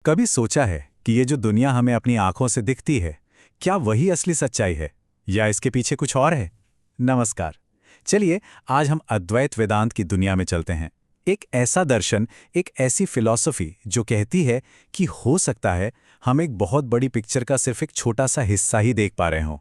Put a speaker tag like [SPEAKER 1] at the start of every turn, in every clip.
[SPEAKER 1] कभी सोचा है कि ये जो दुनिया हमें अपनी आंखों से दिखती है, क्या वही असली सच्चाई है या इसके पीछे कुछ और है? नमस्कार। चलिए, आज हम अद्वैत वेदांत की दुनिया में चलते हैं। एक ऐसा दर्शन, एक ऐसी फिलॉसफी जो कहती है कि हो सकता है हम एक बहुत बड़ी पिक्चर का सिर्फ एक छोटा सा हिस्सा ही देख पा रहे हों।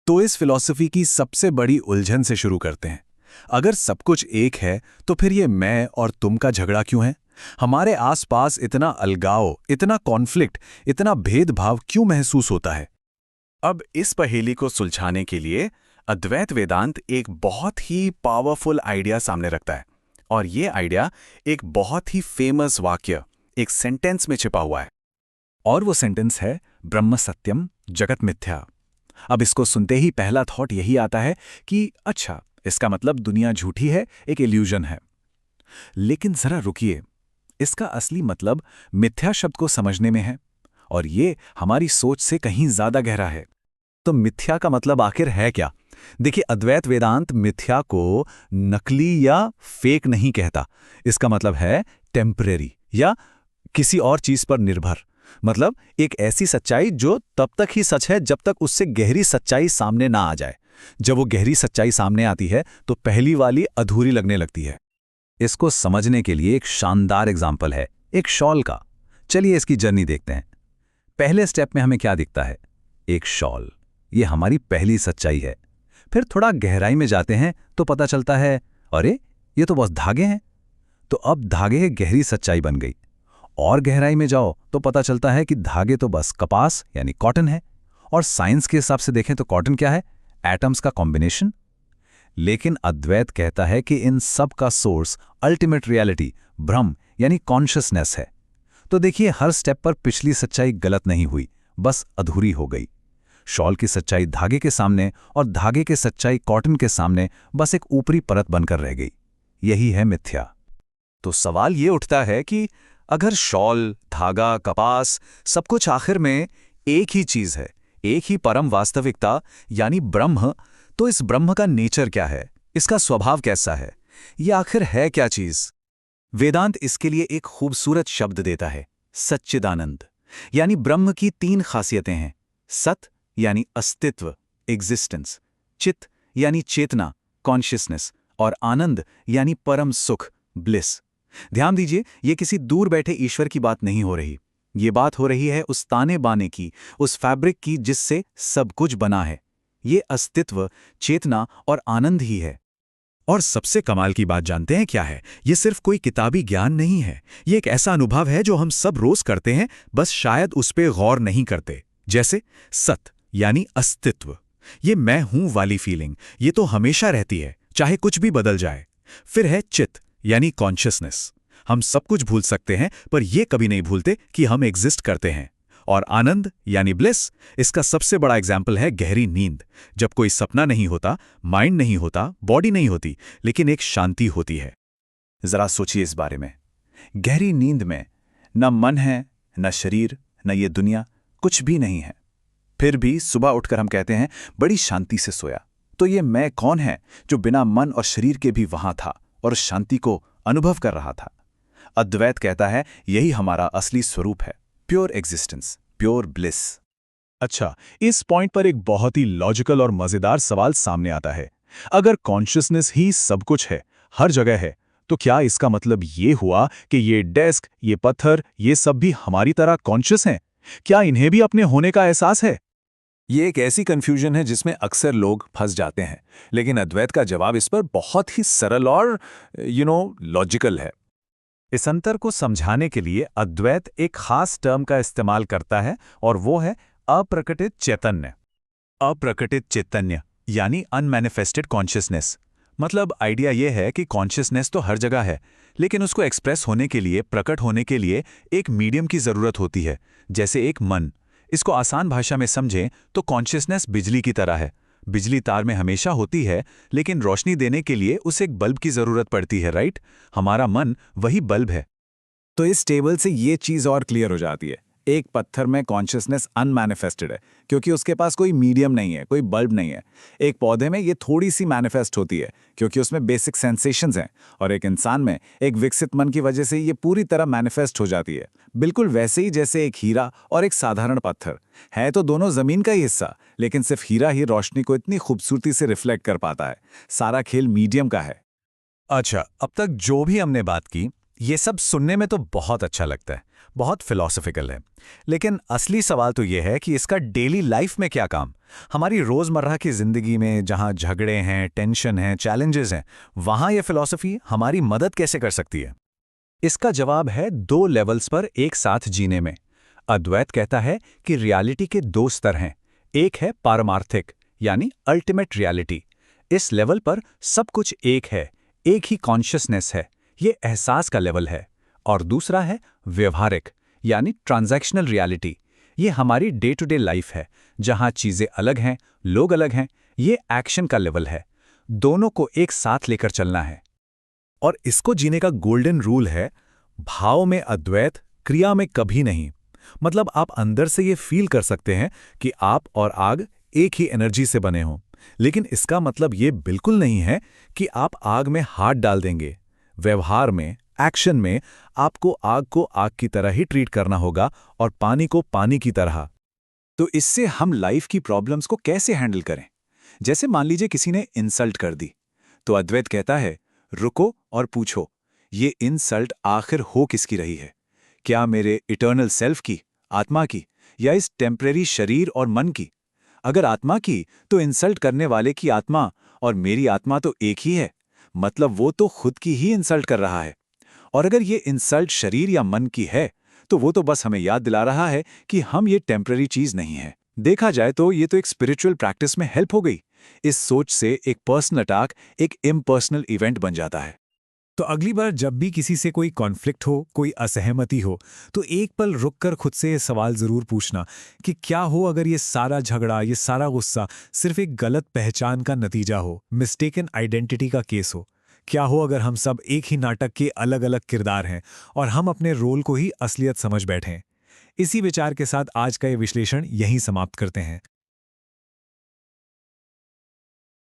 [SPEAKER 2] तो इस फिलॉसफी की सबसे बड़ी उलझन से शुरू करते हैं। अगर सब कुछ एक है तो फिर ये मैं और तुम का झगड़ा क्यों है? हमारे आसपास इतना अलगाव, इतना कॉन्फ्लिक्ट, इतना भेदभाव क्यों महसूस होता है? अब इस पहेली को सुलझाने के लिए अद्वैत वेदांत एक बहुत ही पावरफुल आइडिया सामने रखता है। और ये आइडिया एक बहुत ही फेमस वाक्य, एक सेंटेंस में छिपा हुआ है। और वो सेंटेंस है ब्रह्म सत्यम जगत मिथ्या। अब इसको सुनते ही पहला थॉट यही आता है कि अच्छा, इसका मतलब दुनिया झूठी है, एक इल्यूजन है। लेकिन जरा रुकिए, इसका असली मतलब मिथ्या शब्द को समझने में है, और ये हमारी सोच से कहीं ज्यादा गहरा है।
[SPEAKER 1] तो मिथ्या का मतलब आखिर है क्या? देखिए, अद्वैत वेदांत मिथ्या को नकली या फेक नहीं कहता। इसका मतलब है टेम्परेरी या किसी और चीज पर निर्भर। मतलब एक ऐसी सच्चाई जो तब तक ही सच है जब तक उससे गहरी सच्चाई सामने ना आ जाए। जब वो गहरी सच्चाई सामने आती है तो पहली वाली अधूरी लगने लगती है। इसको समझने के लिए एक शानदार एग्जाम्पल है, एक शॉल का। चलिए इसकी जर्नी देखते हैं। पहले स्टेप में हमें क्या दिखता है? एक शॉल। ये हमारी पहली सच्चाई है। फिर थोड़ा गहराई में जाते हैं तो पता चलता है, अरे ये तो बस धागे हैं। तो अब धागे गहरी सच्चाई बन गई। और गहराई में जाओ तो पता चलता है कि धागे तो बस कपास यानी कॉटन है। और साइंस के हिसाब से देखें तो कॉटन क्या है? एटम्स का कॉम्बिनेशन। लेकिन अद्वैत कहता है कि इन सब का सोर्स, अल्टीमेट रियलिटी, ब्रह्म यानी कॉन्शियसनेस है। तो देखिए, हर स्टेप पर पिछली सच्चाई गलत नहीं हुई, बस अधूरी हो गई। शॉल की सच्चाई धागे के सामने और धागे की सच्चाई कॉटन के सामने बस एक ऊपरी परत बनकर रह गई। यही है मिथ्या। तो सवाल ये उठता है कि अगर शॉल, धागा, कपास सब कुछ आखिर में एक ही चीज है, एक ही परम वास्तविकता यानी ब्रह्म, तो इस ब्रह्म का नेचर क्या है? इसका स्वभाव कैसा है? ये आखिर है क्या चीज? वेदांत इसके लिए एक खूबसूरत शब्द देता है, सच्चिदानंद। यानी ब्रह्म की तीन खासियतें हैं। सत यानी अस्तित्व, एग्जिस्टेंस। चित यानी चेतना, कॉन्शियसनेस। और आनंद यानी परम सुख, ब्लिस। ध्यान दीजिए, ये किसी दूर बैठे ईश्वर की बात नहीं हो रही। ये बात हो रही है उस ताने बाने की, उस फैब्रिक की जिससे सब कुछ बना है। ये अस्तित्व, चेतना और आनंद ही है। और सबसे कमाल की बात जानते हैं क्या है? ये सिर्फ कोई किताबी ज्ञान नहीं है। ये एक ऐसा अनुभव है जो हम सब रोज करते हैं, बस शायद उस पे गौर नहीं करते। जैसे सत यानी अस्तित्व। ये मैं हूं वाली फीलिंग, ये तो हमेशा रहती है, चाहे कुछ भी बदल जाए। फिर है चित यानी कॉन्शियसनेस। हम सब कुछ भूल सकते हैं पर ये कभी नहीं भूलते कि हम एग्जिस्ट करते हैं। और आनंद यानी ब्लिस, इसका सबसे बड़ा एग्जाम्पल है गहरी नींद। जब कोई सपना नहीं होता, माइंड नहीं होता, बॉडी नहीं होती, लेकिन एक शांति होती है। जरा सोचिए इस बारे में। गहरी नींद में न मन है, न शरीर, न ये दुनिया, कुछ भी नहीं है। फिर भी सुबह उठकर हम कहते हैं बड़ी शांति से सोया। तो ये मैं कौन है जो बिना मन और शरीर के भी वहां था और शांति को अनुभव कर रहा था? अद्वैत कहता है यही हमारा असली स्वरूप है, प्योर एग्जिस्टेंस, प्योर ब्लिस। अच्छा, इस पॉइंट पर एक बहुत ही लॉजिकल और मजेदार सवाल सामने आता है। अगर कॉन्शियसनेस ही सब कुछ है, हर जगह है, तो क्या इसका मतलब ये हुआ कि ये डेस्क, ये पत्थर, ये सब भी हमारी तरह कॉन्शियस हैं? क्या इन्हें भी अपने होने का एहसास है? ये एक ऐसी कंफ्यूजन है जिसमें अक्सर लोग फंस जाते हैं, लेकिन अद्वैत का जवाब इस पर बहुत ही सरल और लॉजिकल है। इस अंतर को समझाने के लिए अद्वैत एक खास टर्म का इस्तेमाल करता है, और वो है अप्रकटित चैतन्य। अप्रकटित चैतन्य यानी अनमैनिफेस्टेड कॉन्शियसनेस। मतलब आइडिया यह है कि कॉन्शियसनेस तो हर जगह है, लेकिन उसको एक्सप्रेस होने के लिए, प्रकट होने के लिए एक मीडियम की जरूरत होती है, जैसे एक मन। इसको आसान भाषा में समझें तो कॉन्शियसनेस बिजली की तरह है। बिजली तार में हमेशा होती है, लेकिन रोशनी देने के लिए उसे एक बल्ब की जरूरत पड़ती है, राइट? हमारा मन वही बल्ब है। तो इस टेबल से ये चीज और क्लियर हो जाती है। एक पत्थर में कॉन्शियसनेस अनमैनिफेस्टेड है क्योंकि उसके पास कोई मीडियम नहीं है, कोई बल्ब नहीं है। एक पौधे में ये थोड़ी सी मैनिफेस्ट होती है क्योंकि उसमें बेसिक सेंसेशंस हैं, और एक इंसान में एक विकसित मन की वजह से ये पूरी तरह मैनिफेस्ट हो जाती है। बिल्कुल वैसे ही जैसे एक हीरा और एक साधारण पत्थर है, तो दोनों जमीन का ही हिस्सा, लेकिन सिर्फ हीरा ही रोशनी को इतनी खूबसूरती से रिफ्लेक्ट कर पाता है। सारा खेल मीडियम का है।
[SPEAKER 2] अच्छा, अब तक जो भी हमने बात की, ये सब सुनने में तो बहुत अच्छा लगता है, बहुत फिलॉसफिकल है। लेकिन असली सवाल तो ये है कि इसका डेली लाइफ में क्या काम? हमारी रोजमर्रा की जिंदगी में जहां झगड़े हैं, टेंशन है, चैलेंजेस हैं, वहां ये फिलॉसफी हमारी मदद कैसे कर सकती है? इसका जवाब है 2 लेवल्स पर एक साथ जीने में। अद्वैत कहता है कि रियलिटी के 2 स्तर हैं। एक है पारमार्थिक, यानी अल्टीमेट रियलिटी। इस लेवल पर सब कुछ एक है, एक ही कॉन्शियसनेस है, ये एहसास का लेवल है। और दूसरा है व्यवहारिक, यानी ट्रांजैक्शनल रियलिटी। ये हमारी डे टू डे लाइफ है, जहां चीजें अलग हैं, लोग अलग हैं। ये एक्शन का लेवल है। दोनों को एक साथ लेकर चलना है। और इसको जीने का गोल्डन रूल है, भाव में अद्वैत, क्रिया में कभी नहीं। मतलब आप अंदर से ये फील कर सकते हैं कि आप और आग एक ही एनर्जी से बने हों, लेकिन इसका मतलब ये बिल्कुल नहीं है कि आप आग में हाथ डाल देंगे। व्यवहार में, एक्शन में आपको आग को आग की तरह ही ट्रीट करना होगा और पानी को पानी की तरह।
[SPEAKER 1] तो इससे हम लाइफ की प्रॉब्लम्स को कैसे हैंडल करें? जैसे मान लीजिए किसी ने इंसल्ट कर दी, तो अद्वैत कहता है, रुको और पूछो, ये इंसल्ट आखिर हो किसकी रही है? क्या मेरे इटर्नल सेल्फ की, आत्मा की, या इस टेम्परेरी शरीर और मन की? अगर आत्मा की, तो इंसल्ट करने वाले की आत्मा और मेरी आत्मा तो एक ही है, मतलब वो तो खुद की ही इंसल्ट कर रहा है। और अगर ये इंसल्ट शरीर या मन की है, तो वो तो बस हमें याद दिला रहा है कि हम ये टेम्पररी चीज नहीं है। देखा जाए तो ये तो एक स्पिरिचुअल प्रैक्टिस में हेल्प हो गई। इस सोच से एक पर्सनल अटैक एक इम्पर्सनल इवेंट बन जाता है।
[SPEAKER 3] तो अगली बार जब भी किसी से कोई कॉन्फ्लिक्ट हो, कोई असहमति हो, तो एक पल रुककर खुद से ये सवाल जरूर पूछना कि क्या हो अगर ये सारा झगड़ा, ये सारा गुस्सा सिर्फ एक गलत पहचान का नतीजा हो, मिस्टेकन आइडेंटिटी का केस हो? क्या हो अगर हम सब एक ही नाटक के अलग अलग किरदार हैं और हम अपने रोल को ही असलियत समझ बैठें? इसी विचार के साथ आज का ये विश्लेषण यहीं समाप्त करते हैं।